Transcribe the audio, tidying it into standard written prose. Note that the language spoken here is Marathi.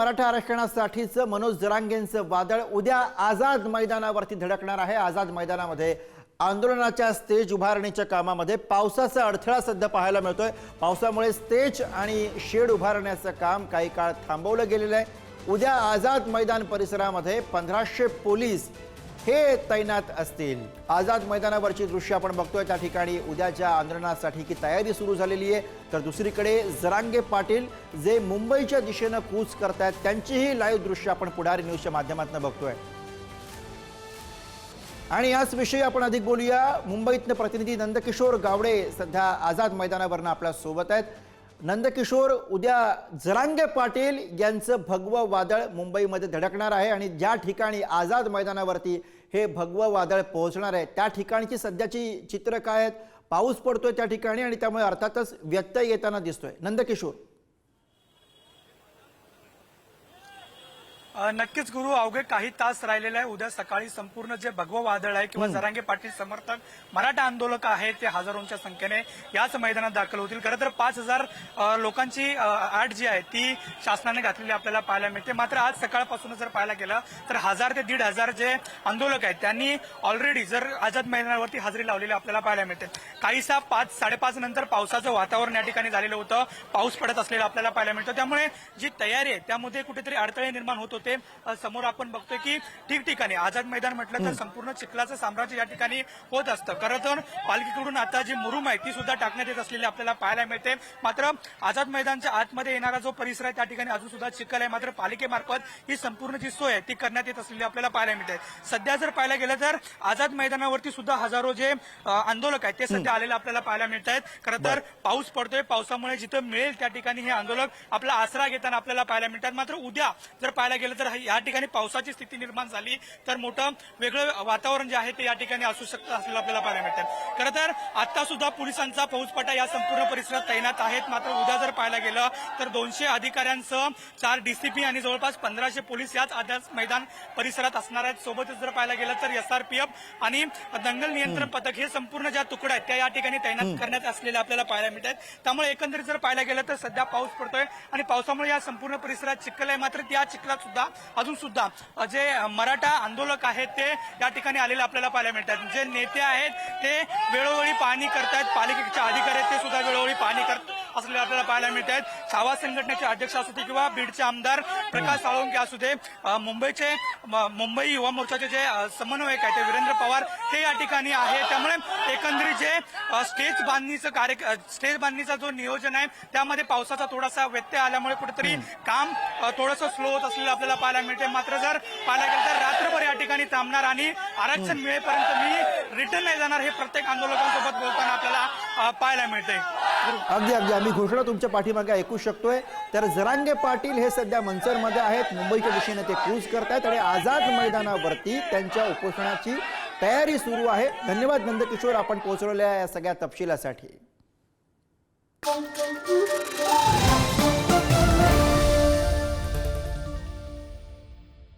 मराठा आरक्षणासाठीचं मनोज जरांगेंचं वादळ उद्या आझाद मैदानावरती धडकणार आहे। आझाद मैदानामध्ये आंदोलनाच्या स्टेज उभारणीच्या कामामध्ये पावसाचा अडथळा सध्या पाहायला मिळतोय। पावसामुळे स्टेज आणि शेड उभारण्याचं काम काही काळ थांबवलं गेलेलं आहे। उद्या आझाद मैदान परिसरामध्ये 1500 पोलीस हे तैनात असतील। आझाद मैदानावरची दृश्य आपण बघतोय, त्या ठिकाणी उद्याच्या आंदोलनासाठी की तयारी सुरू झालेली आहे। तर दुसरीकडे जरांगे पाटील जे मुंबईच्या दिशेने कूच करतायत, त्यांचीही लाईव्ह दृश्य आपण पुढारी न्यूजच्या माध्यमातून बघतोय। आणि याच विषयी आपण अधिक बोलूया। मुंबईतनं प्रतिनिधी नंदकिशोर गावडे सध्या आझाद मैदानावरनं आपल्या सोबत आहेत। नंदकिशोर, उद्या जरांगे पाटील यांचं भगवं वादळ मुंबईमध्ये धडकणार आहे आणि ज्या ठिकाणी आझाद मैदानावरती हे भगवं वादळ पोहोचणार आहे त्या ठिकाणची सध्याची चित्र काय आहेत? पाऊस पडतोय त्या ठिकाणी आणि त्यामुळे अर्थातच व्यत्यय येताना दिसतोय। नंदकिशोर, नक्कीच गुरु, अवघे काही तास राहिलेले आहे। उद्या सकाळी संपूर्ण जे भगवं वादळ आहे किंवा जरांगे पाटील समर्थक मराठा आंदोलक आहेत ते हजारोंच्या संख्येने याच मैदानात दाखल होतील। खरं तर 5000 लोकांची आठ जी आहे ती शासनाने घातलेली आपल्याला पाहायला मिळते। मात्र आज सकाळपासून जर पाहायला गेलं तर 1000 ते 1500 जे आंदोलक आहेत त्यांनी ऑलरेडी जर आझाद मैदानावरती हजेरी लावलेली आपल्याला पाहायला मिळते। काहीसा 5-5:30 नंतर पावसाचं वातावरण या ठिकाणी झालेलं होतं, पाऊस पडत असलेला आपल्याला पाहायला मिळतं। त्यामुळे जी तयारी आहे त्यामध्ये कुठेतरी अडथळे निर्माण होत होते। समोर आपण बघतोय की ठिकठिकाणी आझाद मैदान म्हटलं तर संपूर्ण चिखलाचं साम्राज्य या ठिकाणी होत असतं। खरं तर पालखीकडून आता जी मुरुम आहे ती सुद्धा टाकण्यात येत असलेली आपल्याला पाहायला मिळते। मात्र आझाद मैदानच्या आतमध्ये येणारा जो परिसर आहे त्या ठिकाणी अजून सुद्धा चिखल आहे। मात्र पालिकेमार्फत ही संपूर्ण जी सोय आहे ती करण्यात येत असलेली आपल्याला पाहायला मिळते। सध्या जर पाहायला गेलं तर आझाद मैदानावरती सुद्धा हजारो जे आंदोलक आहेत ते सध्या आलेले आपल्याला पाहायला मिळत आहेत। खरं तर पाऊस पडतोय, पावसामुळे जिथं मिळेल त्या ठिकाणी हे आंदोलक आपला आसरा घेताना आपल्याला पाहायला मिळतात। मात्र उद्या जर पाहायला गेलं तर या ठिकाणी पावसाची स्थिती निर्माण झाली तर मोठं वेगळं वातावरण जे आहे ते या ठिकाणी असू शकतं असलेलं आपल्याला पाहायला मिळतं। खरं तर आता सुद्धा पोलिसांचा फौजफाटा या संपूर्ण परिसरात तैनात आहेत। मात्र उद्या जर पाहायला गेलं तर 200 अधिकाऱ्यांसह 4 डीसीपी आणि जवळपास 1500 पोलीस याच आझाद मैदान परिसरात असणार आहेत। सोबतच जर पाहायला गेलं तर SRPF आणि दंगल नियंत्रण पथक हे संपूर्ण ज्या तुकड्या आहेत त्या या ठिकाणी तैनात करण्यात असलेले आपल्याला पाहायला मिळतात। त्यामुळे एकंदरीत जर पाहायला गेलं तर सध्या पाऊस पडतोय आणि पावसामुळे या संपूर्ण परिसरात चिखल आहे। मात्र त्या चिखलात सुद्धा अजून सुद्धा जे मराठा आंदोलक आहेत ते या ठिकाणी आलेले आपल्याला पाहायला मिळतात। जे नेते आहेत ते वेळोवेळी पाहणी करतायत, पालिकेचे अधिकारी आहेत ते सुद्धा वेळोवेळी पाहणी करत असलेले आपल्याला पाहायला मिळत आहेत। छावा संघटनेचे अध्यक्ष असू दे किंवा बीडचे आमदार प्रकाश साळुंखे असू दे, मुंबई युवा मोर्चाचे जे समन्वयक आहेत ते वीरेंद्र पवार हे या ठिकाणी आहे। त्यामुळे एकंदरीत जे स्टेज बांधणीचा जो नियोजन आहे त्यामध्ये पावसाचा थोडासा व्यत्यय आल्यामुळे कुठेतरी काम थोडंसं स्लो होत असलेलं आपल्याला पाहायला मिळते। मात्र जर पाहायला गेलं तर रात्रभर या ठिकाणी थांबणार आणि आरक्षण मिळेपर्यंत मी रिटर्न नाही जाणार हे प्रत्येक आंदोलकांसोबत बोलताना आपल्याला पाहायला मिळते। अगदी अगदी आम्ही घोषणा तुमच्या पाठीमागे ऐकू शकतोय। तर जरांगे पाटील हे सध्या मंचरमध्ये आहेत, मुंबईच्या दिशेने ते क्रूज करतायत आणि आझाद मैदानावरती त्यांच्या उपोषणाची तयारी सुरू आहे। धन्यवाद नंदकिशोर, आपण पोहोचवलेल्या या सगळ्या तपशिलासाठी।